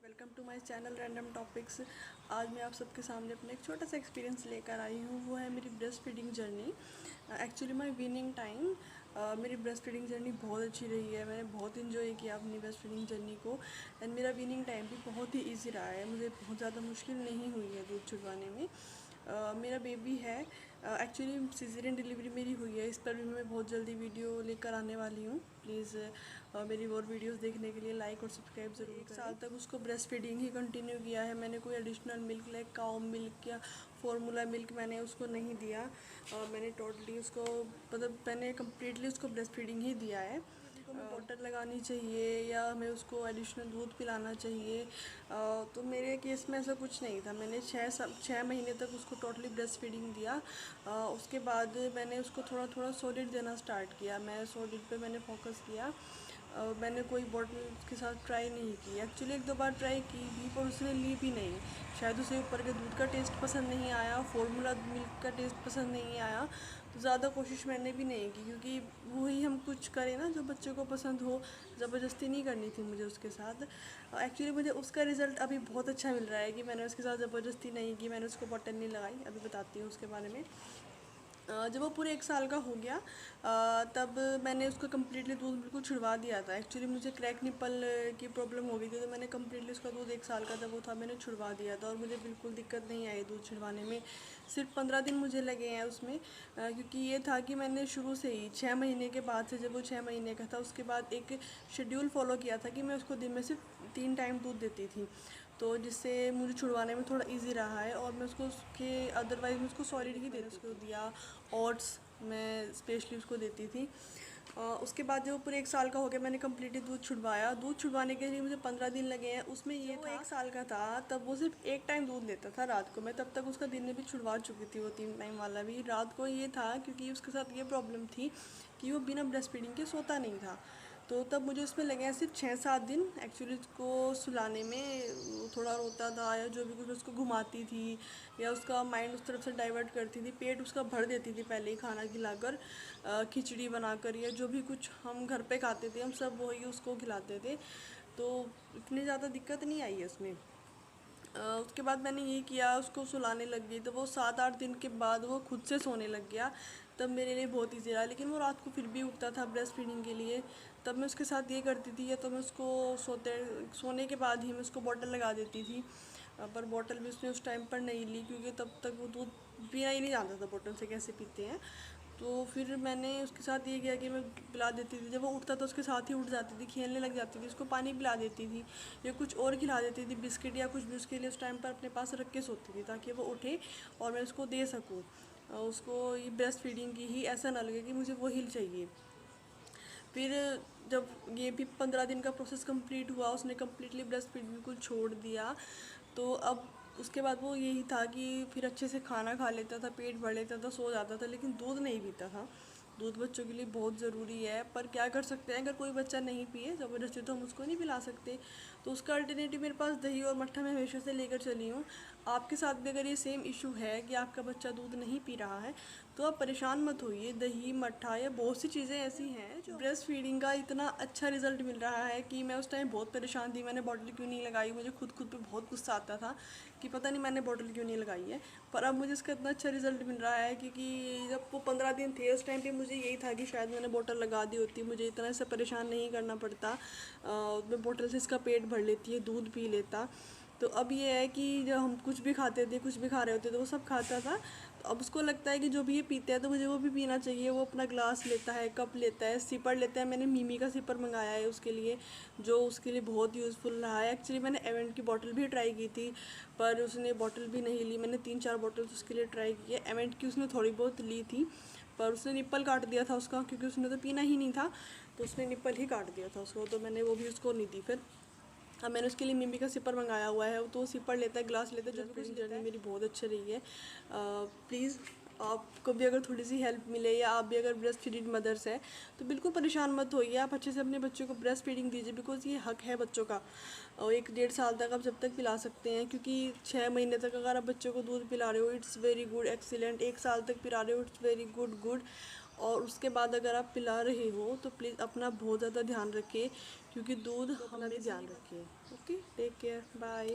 Welcome to my channel random topics. आज मैं आप सबके सामने अपना एक छोटा सा एक्सपीरियंस लेकर आई हूँ। वो है मेरी breast feeding journey. Actually my weaning time. मेरी ब्रेस्ट फीडिंग जर्नी बहुत अच्छी रही है। मैंने बहुत इन्जॉय किया अपनी ब्रेस्ट फीडिंग जर्नी को। एंड मेरा वीनिंग टाइम भी बहुत ही ईजी रहा है। मुझे बहुत ज़्यादा मुश्किल नहीं हुई है दूध छुड़वाने में। मेरा बेबी है, एक्चुअली सिजेरियन डिलीवरी मेरी हुई है। इस पर भी मैं बहुत जल्दी वीडियो लेकर आने वाली हूँ। प्लीज़ मेरी और वीडियोस देखने के लिए लाइक और सब्सक्राइब ज़रूर करें। 1 साल तक उसको ब्रेस्ट फीडिंग ही कंटिन्यू किया है। मैंने कोई additional milk like cow milk या फार्मूला मिल्क मैंने उसको नहीं दिया। मैंने टोटली उसको मतलब मैंने कम्प्लीटली उसको ब्रेस्ट फीडिंग ही दिया है। को हमें बॉटल लगानी चाहिए या हमें उसको एडिशनल दूध पिलाना चाहिए, तो मेरे केस में ऐसा कुछ नहीं था। मैंने 6 महीने तक उसको टोटली ब्रेस्ट फीडिंग दिया। उसके बाद मैंने उसको थोड़ा थोड़ा सॉलिड देना स्टार्ट किया। मैं सॉलिड पे मैंने फोकस किया। मैंने कोई बॉटल के साथ ट्राई नहीं की। एक्चुअली 1-2 बार ट्राई की भी पर उसने ली भी नहीं। शायद उसे ऊपर के दूध का टेस्ट पसंद नहीं आया, फार्मूला मिल्क का टेस्ट पसंद नहीं आया। तो ज़्यादा कोशिश मैंने भी नहीं की, क्योंकि वही हम कुछ करें ना जो बच्चे को पसंद हो। ज़बरदस्ती नहीं करनी थी मुझे उसके साथ। एक्चुअली मुझे उसका रिज़ल्ट अभी बहुत अच्छा मिल रहा है कि मैंने उसके साथ ज़बरदस्ती नहीं की, मैंने उसको बॉटल नहीं लगाई। अभी बताती हूँ उसके बारे में। जब वो पूरे 1 साल का हो गया, तब मैंने उसको कम्प्लीटली दूध बिल्कुल छुड़वा दिया था। एक्चुअली मुझे क्रैक निपल की प्रॉब्लम हो गई थी, तो मैंने कम्प्लीटली उसका दूध 1 साल का जब वो था मैंने छुड़वा दिया था और मुझे बिल्कुल दिक्कत नहीं आई दूध छुड़वाने में। सिर्फ 15 दिन मुझे लगे हैं उसमें, क्योंकि ये था कि मैंने शुरू से ही 6 महीने के बाद से, जब वो 6 महीने का था उसके बाद एक शेड्यूल फॉलो किया था कि मैं उसको दिन में सिर्फ 3 टाइम दूध देती थी। तो जिससे मुझे छुड़वाने में थोड़ा इजी रहा है। और मैं उसको उसके अदरवाइज़ मैं उसको सॉलिड ही देती उसको दिया। ओट्स मैं स्पेशली उसको देती थी। उसके बाद जब वो पूरे 1 साल का हो गया, मैंने कम्प्लीटली दूध छुड़वाया। दूध छुड़वाने के लिए मुझे 15 दिन लगे हैं। उसमें ये वो 1 साल का था तब वो सिर्फ एक टाइम दूध देता था रात को। मैं तब तक उसका दिन में भी छुड़वा चुकी थी वो 3 टाइम वाला भी। रात को ये था क्योंकि उसके साथ ये प्रॉब्लम थी कि वो बिना ब्रेस्ट फीडिंग के सोता नहीं था। तो तब मुझे उसमें लगे हैं सिर्फ 6-7 दिन। एक्चुअली उसको सुलाने में वो थोड़ा रोता था या जो भी कुछ उसको घुमाती थी या उसका माइंड उस तरफ से डाइवर्ट करती थी। पेट उसका भर देती थी पहले ही खाना खिलाकर, खिचड़ी बनाकर या जो भी कुछ हम घर पे खाते थे हम सब वही उसको खिलाते थे। तो इतनी ज़्यादा दिक्कत नहीं आई है उसमें। उसके बाद मैंने ये किया, उसको सुलाने लग गई। तो वो 7-8 दिन के बाद वो खुद से सोने लग गया। तब मेरे लिए बहुत ईजी रहा। लेकिन वो रात को फिर भी उठता था ब्रेस्ट फीडिंग के लिए। तब मैं उसके साथ ये करती थी, या तो मैं उसको सोने के बाद ही मैं उसको बॉटल लगा देती थी। पर बॉटल भी उसने उस टाइम पर नहीं ली, क्योंकि तब तक वो दूध पीना ही नहीं जानता था बॉटल से कैसे पीते हैं। तो फिर मैंने उसके साथ ये किया कि मैं पिला देती थी। जब वो उठता था उसके साथ ही उठ जाती थी, खेलने लग जाती थी। उसको पानी पिला देती थी या कुछ और खिला देती थी, बिस्किट या कुछ भी उसके लिए उस टाइम पर अपने पास रख के सोती थी, ताकि वो उठे और मैं उसको दे सकूँ। उसको ये ब्रेस्ट फीडिंग की ही ऐसा ना लगे कि मुझे वही चाहिए। फिर जब ये भी 15 दिन का प्रोसेस कंप्लीट हुआ, उसने कम्प्लीटली ब्रेस्ट फीड बिल्कुल छोड़ दिया। तो अब उसके बाद वो यही था कि फिर अच्छे से खाना खा लेता था, पेट भर लेता था, सो जाता था, लेकिन दूध नहीं पीता था। दूध बच्चों के लिए बहुत ज़रूरी है, पर क्या कर सकते हैं, अगर कोई बच्चा नहीं पिए ज़बरदस्ती तो हम उसको नहीं पिला सकते। तो उसका अल्टरनेटिव मेरे पास दही और मट्ठा मैं हमेशा से लेकर चली हूँ। आपके साथ भी अगर ये सेम इशू है कि आपका बच्चा दूध नहीं पी रहा है, तो आप परेशान मत होइए। दही मट्ठा या बहुत सी चीज़ें ऐसी हैं जो ब्रेस्ट फीडिंग का इतना अच्छा रिजल्ट मिल रहा है कि मैं उस टाइम बहुत परेशान थी। मैंने बॉटल क्यों नहीं लगाई, मुझे खुद पे बहुत गुस्सा आता था कि पता नहीं मैंने बॉटल क्यों नहीं लगाई है। पर अब मुझे इसका इतना अच्छा रिजल्ट मिल रहा है, क्योंकि जब वो 15 दिन थे उस टाइम पे मुझे यही था कि शायद मैंने बॉटल लगा दी होती, मुझे इतना से परेशान नहीं करना पड़ता। मैं बॉटल से इसका पेट भर लेती है, दूध पी लेता। तो अब ये है कि जब हम कुछ भी खाते थे, कुछ भी खा रहे होते तो वो सब खाता था। तो अब उसको लगता है कि जो भी ये पीते हैं तो मुझे वो भी पीना चाहिए। वो अपना ग्लास लेता है, कप लेता है, सिपर लेता है। मैंने मिमी का सिपर मंगाया है उसके लिए, जो उसके लिए बहुत यूज़फुल रहा है। एक्चुअली मैंने एवेंट की बॉटल भी ट्राई की थी, पर उसने बॉटल भी नहीं ली। मैंने 3-4 बॉटल्स उसके लिए ट्राई की है। एवेंट की उसने थोड़ी बहुत ली थी, पर उसने निप्पल काट दिया था उसका, क्योंकि उसने तो पीना ही नहीं था, तो उसने निप्पल ही काट दिया था उसको। तो मैंने वो भी उसको नहीं दी फिर। अब मैंने उसके लिए मिमी का सिपर मंगाया हुआ है, तो वो सिपर लेता है, ग्लास लेता है। जो भी जर्नी मेरी बहुत अच्छी रही है। प्लीज़ आपको भी अगर थोड़ी सी हेल्प मिले, या आप भी अगर ब्रेस्ट फीडिंग मदर्स हैं, तो बिल्कुल परेशान मत होइए। आप अच्छे से अपने बच्चों को ब्रेस्ट फीडिंग दीजिए, बिकॉज़ ये हक है बच्चों का। और 1-1.5 साल तक आप जब तक पिला सकते हैं, क्योंकि 6 महीने तक अगर आप बच्चों को दूध पिला रहे हो, इट्स वेरी गुड, एक्सीलेंट। 1 साल तक पिला रहे हो, इट्स वेरी गुड गुड। और उसके बाद अगर आप पिला रहे हो तो प्लीज़ अपना बहुत ज़्यादा ध्यान रखें, क्योंकि दूध अपना भी ध्यान रखें। Okay, take take care, bye.